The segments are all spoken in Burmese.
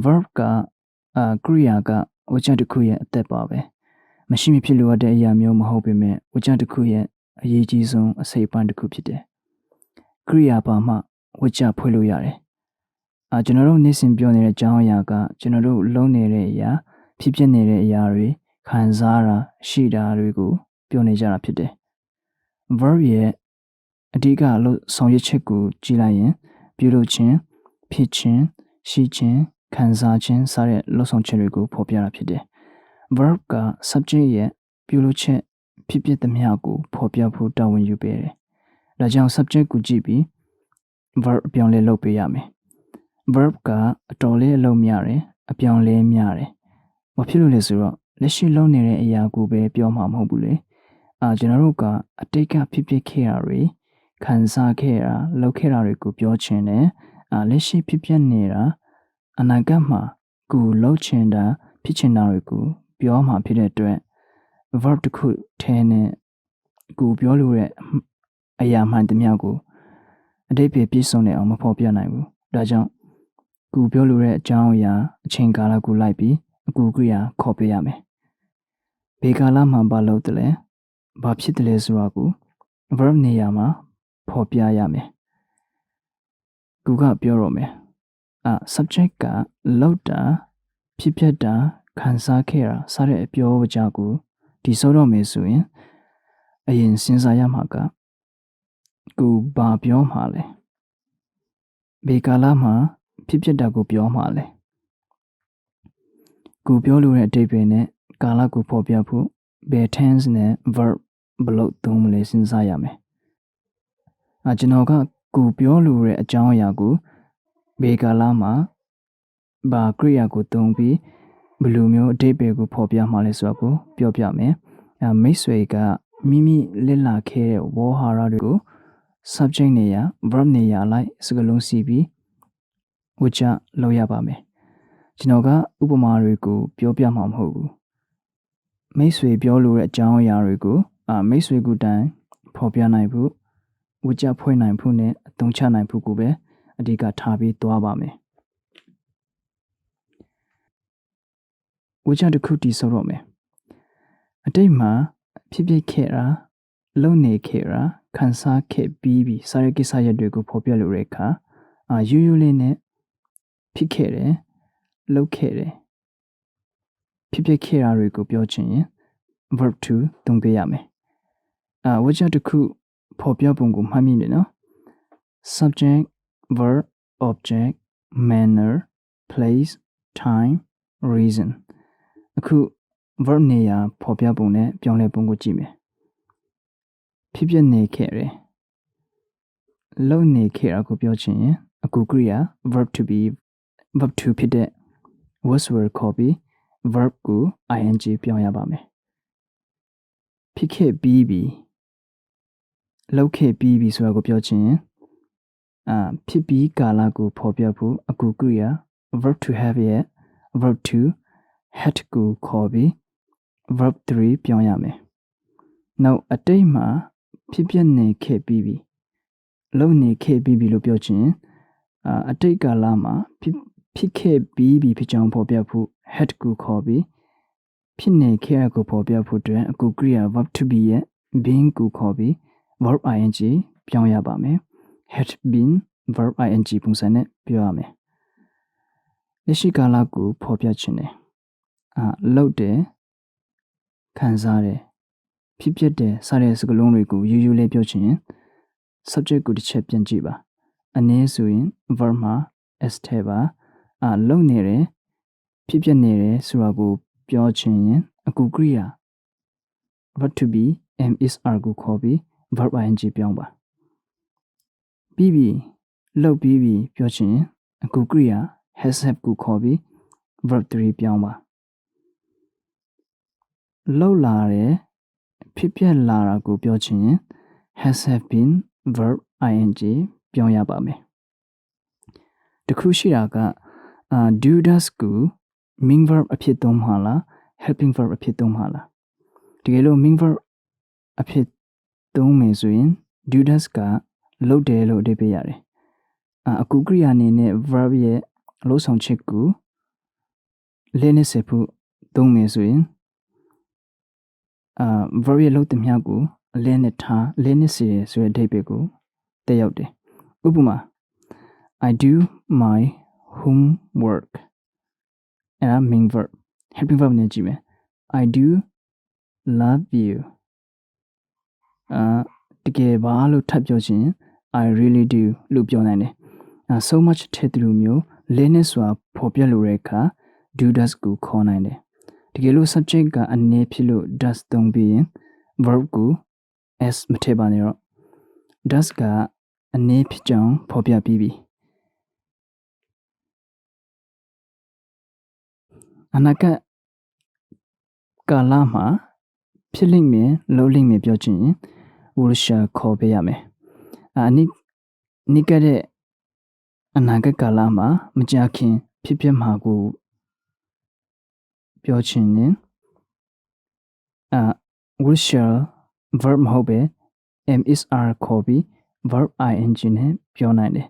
verb ကကရိယာကဝကျတစ်ခုရဲ့အသက်ပါပဲမရှိမဖြစ်လိုအပ်တဲ့အရာမျိုးမဟုတ်ပေမဲ့ဝကျတစ်ခုရဲ့အရေးကြီးဆုံးအစိတ်အပိုင်းတစ်ခုဖြစ်တယ်ကရိယာပါမှဝကျဖွဲ့လို့ရတယ်ကျွန်တော်တို့နေ့စဉ်ပြောနေတဲ့အကြောင်းအရာကကျွန်တော်တို့လုံးနေတဲ့အရာဖြစ်ဖြစ်နေတဲ့အရာတွေခံစားတာရှိတာတွေကိုပြောနေကြတာဖြစ်တယ် verb ရဲ့အဓိကအလုပ်ဆောင်ရွက်ချက်ကိုကြည့်လိုက်ရင်ပြုလုပ်ခြင်းဖြစ်ခြင်းရှိခြင်းခံစားခြင်းစတဲ့လုပ်ဆောင်ချက်တွေကိုဖော်ပြတာဖြစ်တယ် verb က subject ရဲ့ပြုလုပ်ချက်ဖြစ်ဖြစ်သမျှကိုဖော်ပြဖို့တာဝန်ယူပေးတယ်ဒါကြောင့် subject ကိုကြည့်ပြီး verb အပြောင်းလဲလုပ်ပေးရမယ် verb ကအတော်လေးအလုပ်များတယ်အပြောင်းလဲများတယ်ဘာဖြစ်လို့လဲဆိုတော့လက်ရှိလုပ်နေတဲ့အရာကိုပဲပြောမှာမဟုတ်ဘူးလေကျွန်တော်တို့ကအတိတ်ကဖြစ်ခဲ့တာတွေခံစားခဲ့တာလုပ်ခဲ့တာတွေကိုပြောချင်တယ်လက်ရှိဖြစ်နေတာအနာဂတ်မှာကိုလုပ်ချင်တာဖြစ်ချင်တာတွေကိုပြောမှာဖြစ်တဲ့အတွက် verb တစ်ခုထဲနဲ့ကိုပြောလို့တဲ့အရာမှန်သမျှကိုအတိတ်ပြည့်စုံနေအောင်မဖော်ပြနိုင်ဘူးဒါကြောင့်ကိုပြောလို့တဲ့အကြောင်းအရာအချိန်ကာလကိုလိုက်ပြီးအကူကရိယာခေါ်ပေးရမယ်ဘယ်ကာလမှာဘာလုပ်တယ်လဲဘာဖြစ်တယ်လဲဆိုတာကို verb နေရာမှာဖော်ပြရမယ်ကိုကပြောတော့မယ်subject ကလောက်တာဖြစ်ပျက်တာခံစားခဲ့တာစတဲ့အပြောအကြကိုဒီဆိုတော့မယ်ဆိုရင်အရင်စဉ်းစားရမှာကကိုဘာပြောမှာလဲဘယ်ကာလမှာဖြစ်ပျက်တာကိုပြောမှာလဲကိုပြောလို့တဲ့အဓိပ္ပာယ်နဲ့ကာလကိုဖော်ပြဖို့ဘယ် tense နဲ့ verb ဘယ်လိုသုံးမလဲစဉ်းစားရမယ်ကျွန်တော်ကကိုပြောလို့တဲ့အကြောင်းအရာကိုဘယ်ကာလမှာဘာကရိယာကိုသုံးပြီးဘယ်လိုမျိုးအဓိပ္ပာယ်ကိုဖော်ပြမှာလဲဆိုတာကိုပြောပြမယ်မိတ်ဆွေကမိမိလစ်လာခဲ့တဲ့ဝေါ်ဟာရတွေကို subject နေရာ verb နေရာလိုက်စကားလုံးစီပြီးဝကြလောက်ရပါမယ်ကျွန်တော်ကဥပမာတွေကိုပြောပြမှာမဟုတ်ဘူးမိတ်ဆွေပြောလို့တဲ့အကြောင်းအရာတွေကိုမိတ်ဆွေကတိုင်ဖော်ပြနိုင်ဖို့ဝကြဖွဲ့နိုင်ဖို့နဲ့အသုံးချနိုင်ဖို့ကိုပဲအဓိကထားပြီးသွားပါမယ်ဝကြတစ်ခုတည်ဆောက်တော့မယ်အတိတ်မှာဖြစ်ပျက်ခဲ့တာလုံနေခဲ့တာခံစားခဲ့ပြီးစတဲ့ကိစ္စရပ်တွေကိုဖော်ပြလို့ရတဲ့အခါရိုးရိုးလေးနဲ့ဖြစ်ခဲ့တယ်လုပ်ခဲ့တယ်ဖြစ်ပျက်ခဲ့တာတွေကိုပြောချင်ရင် verb to သုံးပေးရမယ်ဝကြတစ်ခုဖော်ပြပုံကိုမှတ်မိနေနော် subject verb object manner place time reason အခု verb နေရာဖော်ပြပုံနဲ့ပြောင်းလဲပုံကိုကြည့်မယ်ဖြစ်ပျက်နေခဲ့တယ်လုပ်နေခဲ့တာကိုပြောချင်ရင်အကူကရိယာ verb to be verb to ဖြစ်တဲ့ was were ခေါ်ပြီး verb ကို ing ပြောင်းရပါမယ်ဖြစ်ခဲ့ပြီးပြီလုပ်ခဲ့ပြီးပြီဆိုတာကိုပြောချင်ရင်ဖြစ်ပြီးကာလကိုဖော်ပြဖို့အကူကရိယာ verb to have ရဲ့ verb to had ကိုခေါ်ပြီး verb 3ပြောင်းရမယ်နောက်အတိတ်မှာဖြစ်ပျက်နေခဲ့ပြီးပြီလုပ်နေခဲ့ပြီးပြီလို့ပြောချင်အတိတ်ကာလမှာဖြစ်ခဲ့ပြီးပြီဖြစ်ကြောင်းဖော်ပြဖို့ had ကိုခေါ်ပြီးဖြစ်နေခဲ့တာကိုဖော်ပြဖို့အတွက်အကူကရိယာ verb to be ရဲ့ being ကိုခေါ်ပြီး verb ing ပြောင်းရပါမယ် had been verb ing ပုံစံနဲ့ပြောရမယ်လက်ရှိကာလကိုဖော်ပြခြင်းတယ်လုပ်တယ်ခံစားတယ်ဖြစ်ပျက်တယ်စတဲ့စကားလုံးတွေကိုရိုးရိုးလေးပြောချင်ရင် subject ကိုတစ်ချက်ပြန်ကြည့်ပါအနည်းဆိုရင် verb မှာ s ထဲပါလုပ်နေတယ်ဖြစ်ပျက်နေတယ်ဆိုတာကိုပြောချင်ရင်အကူကရိယာ verb to be am is are ကိုခေါ်ပြီး verb ing ပြောင်းပါပြီးပြီလုပ်ပြီးပြီပြောချင်ရင်အကူကရိယာ has have ကိုခေါ်ပြီး verb 3ပြောင်းပါလုပ်လာတယ်ဖြစ်ပျက်လာတာကိုပြောချင်ရင် has have been verb ing ပြောင်းရပါမယ်တခုရှိတာကdo does ကို main verb အဖြစ်သုံးမှာလား helping verb အဖြစ်သုံးမှာလားတကယ်လို့ main verb အဖြစ်သုံးမယ်ဆိုရင် do does ကလုပ်တယ်လို့အဓိပ္ပာယ်ရတယ်အကူကရိယာအနေနဲ့ verb ရဲ့အလုပ်ဆောင်ချက်ကို လဲနဲ့ဆက်ဖို့သုံးမယ်ဆိုရင်verb ရဲ့လုပ်သမျှကိုလဲနဲ့ထားလဲနဲ့စေရဆိုတဲ့အဓိပ္ပာယ်ကိုတက်ရောက်တယ်ဥပမာ I do my homework အဲ့ဒါ main verb helping verb နဲ့ကြည့်မယ် I do love you တကယ်ပါလို့ထပ်ပြောချင် I really do လို့ပြောနိုင်တယ်so much ထည့်သလိုမျိုးလဲနဲ့ဆိုတာဖော်ပြလိုတဲ့အခါ do does ကိုခေါ်နိုင်တယ်တကယ်လို့ subject ကအနေဖြစ်လို့ does သုံးပြီးရင် verb ကို s မထည့်ပါနဲ့တော့ does ကအနေဖြစ်ကြောင်းဖော်ပြပြီးပြီအနာဂတ်ကာလမှာဖြစ်လိမ့်မယ်လုပ်လိမ့်မယ်ပြောချင်ရင် will shall ခေါ်ပေးရမယ်နိကတဲ့အနာဂတ်ကာလမှာမကြာခင်ဖြစ်ပျက်မှာကိုပြောချင်ရင် will shall verb မဟုတ်ပဲ am is are ခေါ်ပြီး verb ing နဲ့ပြောနိုင်တယ်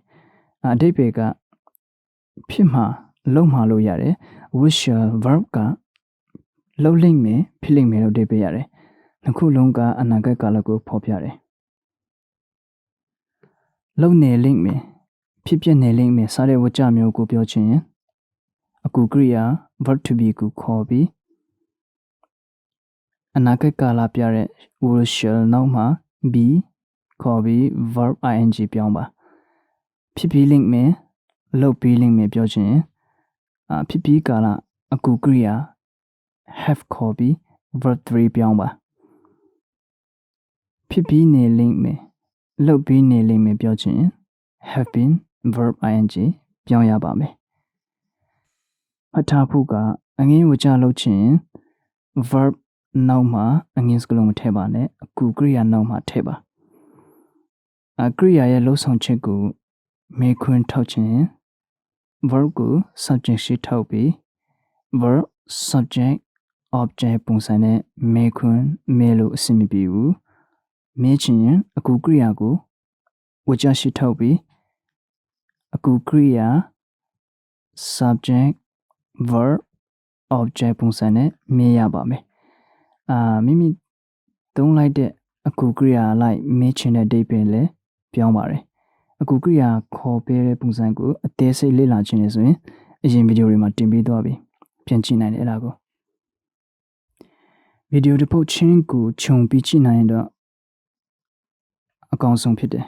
အဓိပ္ပာယ်ကဖြစ်မှာလုပ်မှာလို့ရတယ် will shall verb ကလုပ်လိမ့်မယ်ဖြစ်လိမ့်မယ်လို့အဓိပ္ပာယ်ရတယ်နှစ်ခုလုံးကအနာဂတ်ကာလကိုဖော်ပြတယ်လုပ်နေလိမ့်မယ်ဖြစ်ပျက်နေလိမ့်မယ်စတဲ့ဝကြမျိုးကိုပြောချင်ရင်အကူကရိယာ verb to be ကိုခေါ်ပြီးအနာဂတ်ကာလပြတဲ့ will shall နောက်မှာ be ခေါ်ပြီး verb ing ပြောင်းပါဖြစ်ပြီးလိမ့်မယ်လုပ်ပြီးလိမ့်မယ်ပြောချင်ရင်ဖြစ်ပြီးကာလအကူကရိယာ have ခေါ်ပြီး verb 3ပြောင်းပါဖြစ်ပြီးနေလိမ့်မယ်လုပ်ပြီးနေလိမ့်မယ်ပြောချင်ရင် have been verb ing ပြောင်းရပါမယ်အထားဖို့ကအငင်းဝကြလုပ်ချင်ရင် verb နောက်မှာအငင်းစကလုံးမထည့်ပါနဲ့အကူကရိယာနောက်မှာထည့်ပါကရိယာရဲ့လှုပ်ဆောင်ချက်ကိုမေခွန်းထောက်ချင်ရင် verb ကို subject ရှိထောက်ပြီး verb subject object ပုံစံနဲ့မေခွန်းမေလို့အဆင်မပြေဘူးမေးချင်ရင်အကူကရိယာကိုဝကြရှိထောက်ပြီးအကူကရိယာ subject verb object ပုံစံနဲ့မေးရပါမယ်မိမိသုံးလိုက်တဲ့အကူကရိယာလိုက်မေးချင်တဲ့အဓိပ္ပာယ်လည်းပြောင်းပါတယ်အကူကရိယာခေါ်ပေးတဲ့ပုံစံကိုအသေးစိတ်လေ့လာခြင်းလေဆိုရင်အရင်ဗီဒီယိုတွေမှာတင်ပေးသွားပြီပြန်ကြည့်နိုင်တယ်အဲ့ဒါကိုဗီဒီယိုတစ်ပုတ်ချင်းကိုခြုံပြီးကြည့်နိုင်ရင်တော့အကောင်းဆုံးဖြစ်တယ်